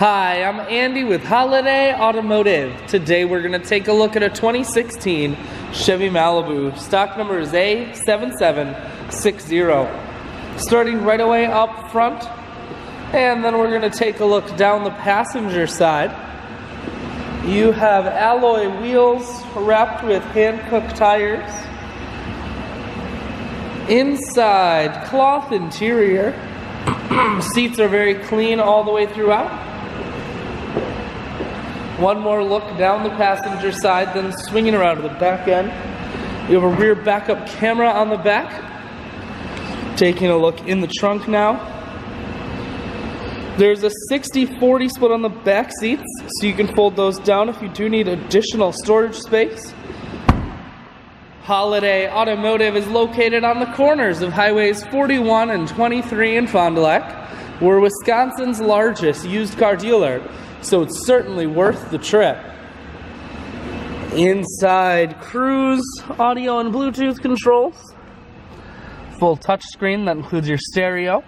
Hi, I'm Andy with Holiday Automotive. Today we're going to take a look at a 2016 Chevy Malibu. Stock number is A7760. Starting right away up front, and then we're going to take a look down the passenger side. You have alloy wheels wrapped with hand-cooked tires. Inside, cloth interior. Seats are very clean all the way throughout. One more look down the passenger side, then swinging around to the back end. You have a rear backup camera on the back. Taking a look in the trunk now. There's a 60-40 split on the back seats, so you can fold those down if you do need additional storage space. Holiday Automotive is located on the corners of Highways 41 and 23 in Fond du Lac. We're Wisconsin's largest used car dealer, so it's certainly worth the trip. Inside, cruise, audio and Bluetooth controls. Full touchscreen that includes your stereo.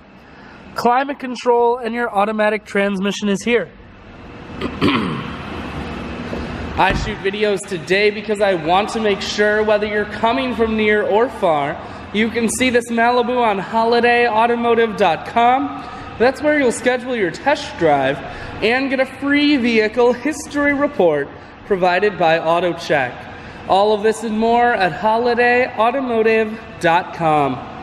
Climate control and your automatic transmission is here. I shoot videos today because I want to make sure whether you're coming from near or far, you can see this Malibu on holidayautomotive.com. That's where you'll schedule your test drive and get a free vehicle history report provided by AutoCheck. All of this and more at holidayautomotive.com.